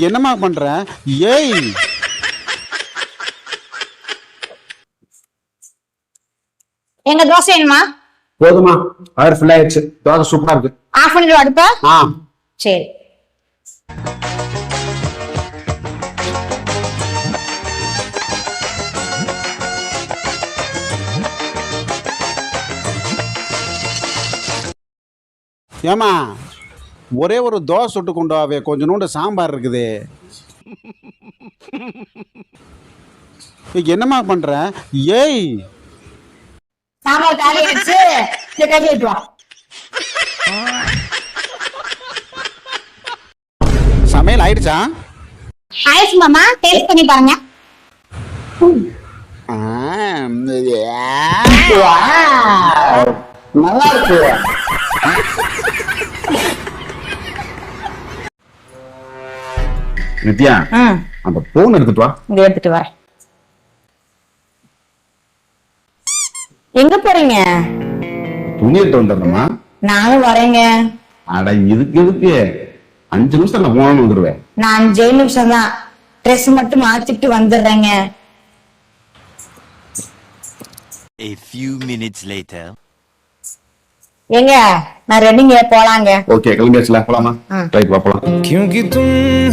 என்னம்மா பண்ற? ஏய் எங்க தோசை வேணுமா? போதுமா, ஆயிரம் ஃபுல் ஆயிடுச்சு. தோசை சூப்பரா இருக்கு. ஆஃப் பண்ணிடுவா அடுப்பா? சரி. ஏமா ஒரே ஒரு தோசை சுட்டு கொண்டு வாவே, கொஞ்சோண்டு சாம்பார் இருக்குது. என்னம்மா பண்ற? ஏய் சாம்பார் காலி ஆயிடுச்சு, கட்டி விட்டு வா. சமையல் ஆயிடுச்சா? ஆயிடுச்சு மாமா, டேஸ்ட் பண்ணி பாருங்க. நல்லா இருக்கு. நித்யா, அந்த போன் எடுத்துட்டு வா. இங்க எடுத்துட்டு வர. எங்க போறீங்க? துணி எடுத்து வந்துடுறமா. நானும் வரேங்க. அட இதுக்கு 5 நிமிஷம் நான் போன வந்துடுவேன். நான் 5 நிமிஷம் தான், ட்ரெஸ் மட்டும் மாத்திட்டு வந்துடுறேங்க. A few minutes later. ஏங்க நான் ரெடிங்க, போலாங்க. ஓகே, கிளம்பியாச்சுல, போலாமா? ரைட், வா போலாம். क्योंकि तुम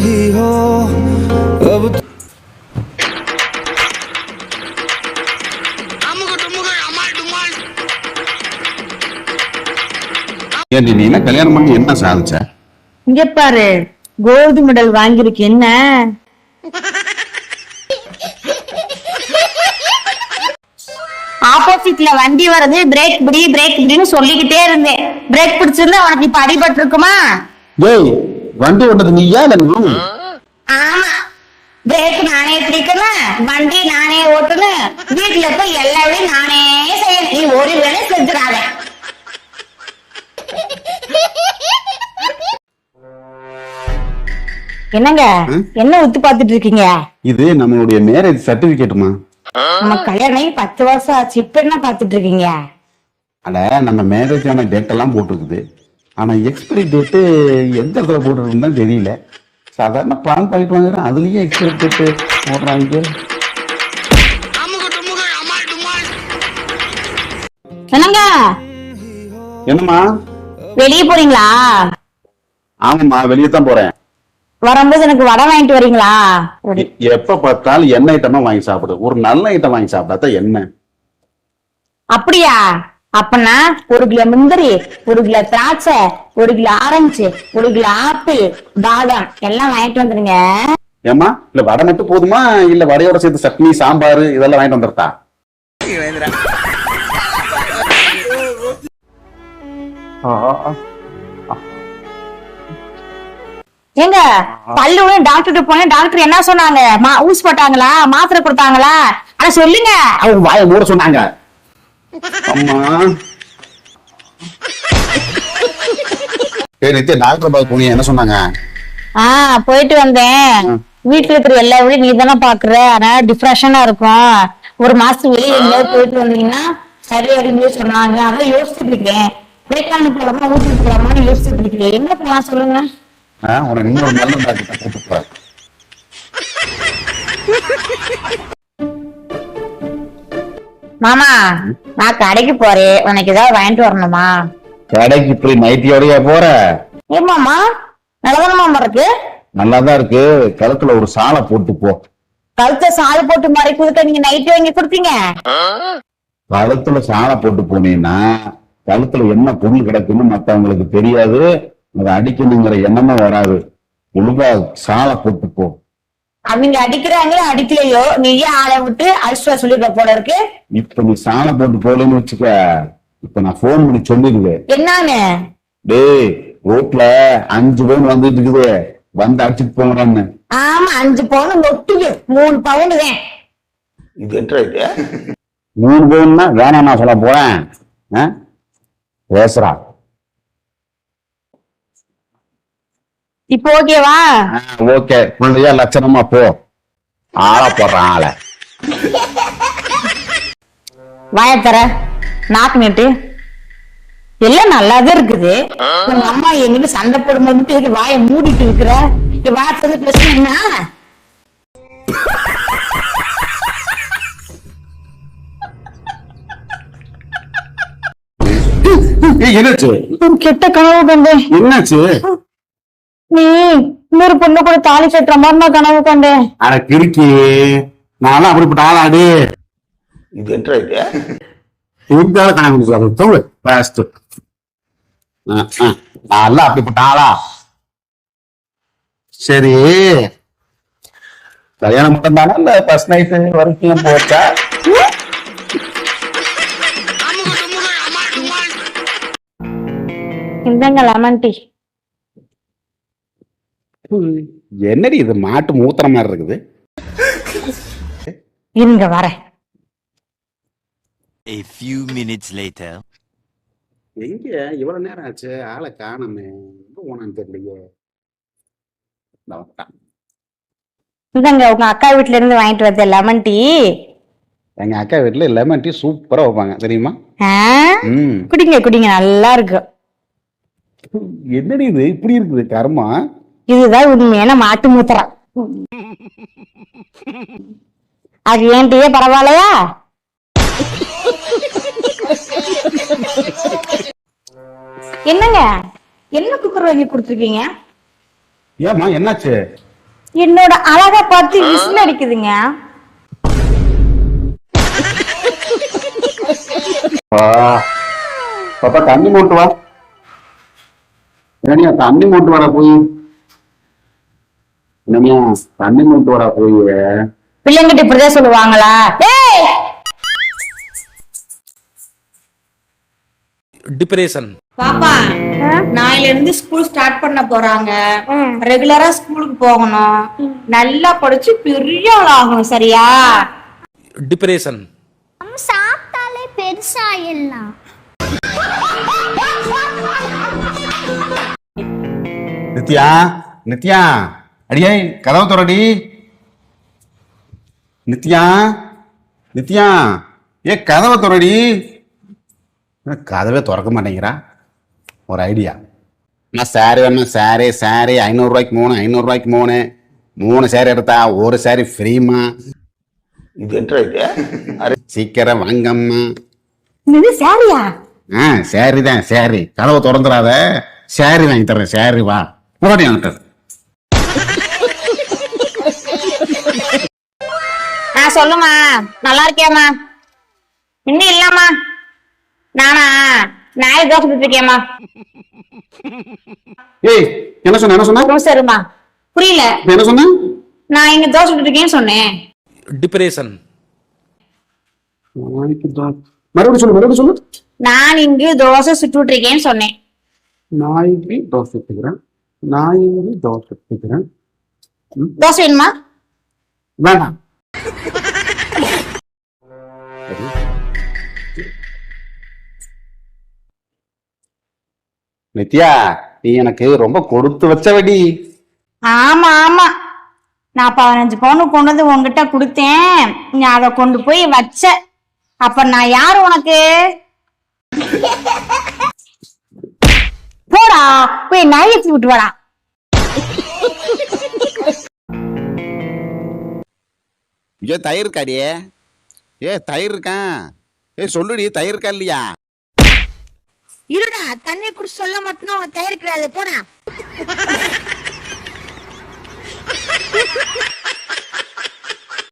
ही हो अब ஏன் நீ என்ன கல்யாணம் பண்ணி என்ன சாதிச்ச? இங்க பாரு, கோல்டு மெடல் வாங்கிருக்கு. என்ன ஆப்போசிட்ல வண்டி வருது, பிரேக் பிடின்னு சொல்லிக்கிட்டே இருந்தேன். பிரேக் பிடிச்சிருந்தா உனக்கு இப்ப அடிபட்டு இருக்குமா? ஏய், வண்டி ஓட்டது நீயா இல்ல நான்? ஆமா, பிரேக் நானே பிடிக்கணும், வண்டி நானே ஓட்டணும், வீட்டுல போய் எல்லா வேலையும் நானே செய்யணும். நீ ஒரு வேலை செஞ்சிடாத. என்னங்க என்ன உத்து பாத்துட்டு இருக்கீங்க? இது நம்மளுடைய மேரேஜ் சர்டிபிகேட்டுமா. நம்ம கல்யாணம் 10 வருஷம் ஆச்சு, இப்ப என்ன பாத்துட்டு இருக்கீங்க? அட, நம்ம மேரேஜ் ஆன டேட் எல்லாம் போட்டுருக்குது. ஆனா எக்ஸ்பைரி டேட்டு எந்த இடத்துல போட்டுருக்குன்னு தான் தெரியல. சாதாரண பிளான் பண்ணிட்டு வாங்குறேன், அதுலயே எக்ஸ்பைரி டேட்டு போடுறாங்க. என்னங்க? என்னம்மா, வெளியே போறீங்களா? ஆமாம்மா, வெளியே தான் போறேன். வரும்போது எனக்கு வடை வாங்கிட்டு வரீங்களா? எப்ப பார்த்தாலும் என்ன ஐட்டமா வாங்கி சாப்பிடு, ஒரு நல்ல ஐட்டம் வாங்கி சாப்பிடாதான் என்ன. அப்படியா? அப்பனா 1 கிலோ முந்திரி, 1 கிலோ திராட்சை, 1 கிலோ ஆரஞ்சு, 1 கிலோ ஆப்பிள், பாதாம் எல்லாம் வாங்கிட்டு வந்துருங்க. ஏமா, இல்ல வடை மட்டும் போதுமா, இல்ல வடையோட சேர்த்து சட்னி சாம்பார் இதெல்லாம் வாங்கிட்டு வந்துருத்தா? ஏங்க, பல்லு டாக்டர் போனேன், டாக்டர் என்ன சொன்னாங்க? ஊசி போட்டாங்களா, மாத்திரை கொடுத்தாங்களா? ஆனா சொல்லுங்க. அவங்க வாயை மூட சொன்னாங்க. அம்மா, நித்யா, டாக்டர் பார்க்க போனீங்க, என்ன சொன்னாங்க? போயிட்டு வந்தேன். வீட்டுல இருக்கிற எல்லா வேலையும் நீ தானே பாக்குற, அதனால டிப்ரெஷனா இருக்கும். ஒரு மாசத்துக்கு வெளியே எங்கேயாவது போயிட்டு வந்தீங்கன்னா சரி அப்படின்னு சொன்னாங்க. அதான் யோசிச்சுட்டு இருக்கேன், கொடைக்கானல் போலாமா ஊட்டிக்கு போலாமான்னு யோசிச்சுட்டு இருக்கேன். எங்க போலாம் சொல்லுங்க? உனக்கு இன்னொரு நல்ல டாக்டர் போட்டுப்பாரு. மாமா, நான் கடைக்கு போறேன், உனக்கு ஏதாவது வாங்கிட்டு வரணுமா? கடைக்கு போய் நைட்டியோடய போற? ஏமாமா, நல்லதானமா இருக்கு? நல்லாதான் இருக்கு. கழுத்துல ஒரு சாலை போட்டு போ. கழுத்துல சாலை போட்டு மாதிரி கொடுக்க நீங்க நைட்டி வாங்கி கொடுத்தீங்க? கழுத்துல சாலை போட்டு போனீங்கன்னா கழுத்துல என்ன பொருள் கிடக்குன்னு மத்தவங்களுக்கு தெரியாது, அதை அடிக்கணுங்கிற எண்ணமே வராது. ஒழுங்கா சாலை போட்டு போ. அவங்க அடிக்கிறாங்களோ அடிக்கலையோ, நீயே ஆளை விட்டு அடிச்சுவா சொல்லிருக்க போல இருக்கு. இப்ப நீ சாலை போட்டு போலன்னு வச்சுக்க, இப்ப நான் போன் பண்ணி சொல்லிடுவேன். என்னன்னு? டேய், ரோட்ல 5 பவுன் வந்துட்டு இருக்குது, வந்து அடிச்சுட்டு போங்கன்னு. ஆமா, 5 பவுன் நொட்டுது, 3 பவுன் தான். இது என்ன? 3 பவுன்னா வேணாம் நான் சொல்ல போறேன். பேசுறா. இப்ப ஓகேவா? ஓகே, புள்ளையா லட்சணமா போ. ஆள போடுறான் ஆளை. வாய தர நாக்கு நீட்டு. எல்லாம் நல்லாதான் இருக்குது. உங்க அம்மா எங்கிட்ட சண்டை போடும்போது மட்டும் எதுக்கு வாயை மூடிட்டு இருக்கிற? வாசது பிரச்சனை என்ன? என்னாச்சு? ஒரு கெட்ட கனவு கண்டேன். என்னாச்சு? நீ இன்னொரு பொண்ணு கூட தாலி கட்டுற மாதிரி நான் கனவு கண்டேன். அட கிறுக்கி, நான் அப்படிப்பட்ட ஆளாடு. இது என்ன இது? இருந்தால கணக்கு தோழு பாஸ்ட். நான் அப்படிப்பட்ட ஆளா? சரி, கல்யாணம் மட்டும் தானே இல்ல ஃபர்ஸ்ட் நைட் வரைக்கும் போச்சா? இந்தாங்க லெமன் டீ. என்னடி இது மாட்டு மூத்திர மாதிரி இருக்குது? இருங்க வரேன். A few minutes later. எங்க இவ்வளவு நேரம் ஆச்சு, ஆளை காணமே, எங்க போனான்னு தெரியலையே. இந்தாங்க உங்க அக்கா வீட்டுல இருந்து வாங்கிட்டு வந்த லெமன் டீ. எங்க அக்கா வீட்டுல லெமன் டீ சூப்பரா வைப்பாங்க தெரியுமா? குடிங்க குடிங்க, நல்லா இருக்கு. என்னடி இது இப்படி இருக்குது கர்மா? இதுதான் உண்மையான மாட்டு மூத்திரம். அது ஏன் டீயே பரவாயில்லையா? என்னங்க என்ன குக்கர் வாங்கி கொடுத்துருக்கீங்க? ஏமா என்னாச்சு? என்னோட அழகா பார்த்து விசில் அடிக்குதுங்க. பாப்பா தண்ணி மூட்டு வா. என்னடியா தண்ணி மூட்டு வாடா போய். என்னமியா தண்ணி மூட்டு வாடா போய். பிள்ளைங்கிட்ட இப்படிதான் சொல்லுவாங்களா? டிப்ரெஷன். பாப்பா நாளைல இருந்து ஸ்கூல் ஸ்டார்ட் பண்ண போறாங்க. ரெகுலரா ஸ்கூலுக்கு போகணும். நல்லா படிச்சு பெரிய ஆள் ஆகணும், சரியா? டிப்ரெஷன். சாப்பிட்டாலே பெருசாயிடலாம். நித்யா, நித்யா, அடியே கதவை திறடி. நித்யா, நித்யா, ஏ கதவை திறடி. கதவே திறக்க மாட்டேங்கிறா. ஒரு ஐடியா. நான் சாரி வேணும், சாரி சாரி 500 ரூபாய்க்கு 3, 500 ரூபாய்க்கு 3, 3 சேரி எடுத்தா ஒரு சேரி ஃப்ரீமா. இது என்ன இது? சீக்கிரம் வாங்கம்மா. இது சாரியா? சாரி தான் சாரி. கதவை திறந்துடாத, சாரி வாங்கி தர்றேன். சாரி வா போடி வாங்கிட்டு. சொல்லுமா, நல்லா இருக்கியாமா? இன்னும் இல்லாமா? நானா நாய் தோசை சுட்டுருக்கேம்மா. ஏய் என்ன சொன்ன? என்ன சொன்ன? சரிம்மா, புரியல. என்ன சொன்ன? நான் இங்க தோசை சுட்டுருக்கேன்னு சொன்னேன். டிப்ரெஷன். மறுபடியும் சொல்லு, மறுபடியும் சொல்லு. நான் இங்கு தோசை சுட்டுட்டு இருக்கேன்னு சொன்னேன். நாய்க்கு தோசை சுட்டுக்கிறேன். நாய்க்கு தோசை சுட்டுக்கிறேன். தோசை வேணுமா? வேண்டாம். நித்யா, நீ எனக்கு ரொம்ப கொடுத்து வச்சவடி. ஆமா ஆமா, நான் 15 பவுன் கொண்டு வந்து உங்ககிட்ட கொடுத்தேன். நீ அதை கொண்டு போய் வச்ச. அப்ப நான் யாரு உனக்கு? போடா போய் நாய் ஏற்றி விட்டு வாடா. ஏ தயிர் இருக்காடியே? ஏ தயிர் இருக்கான்? ஏ சொல்லுடி, தயிர் இருக்கா இல்லையா? இருடா, தண்ணி குடிச்சு சொல்ல மட்டும் தயிர் கிடையாது. போடா.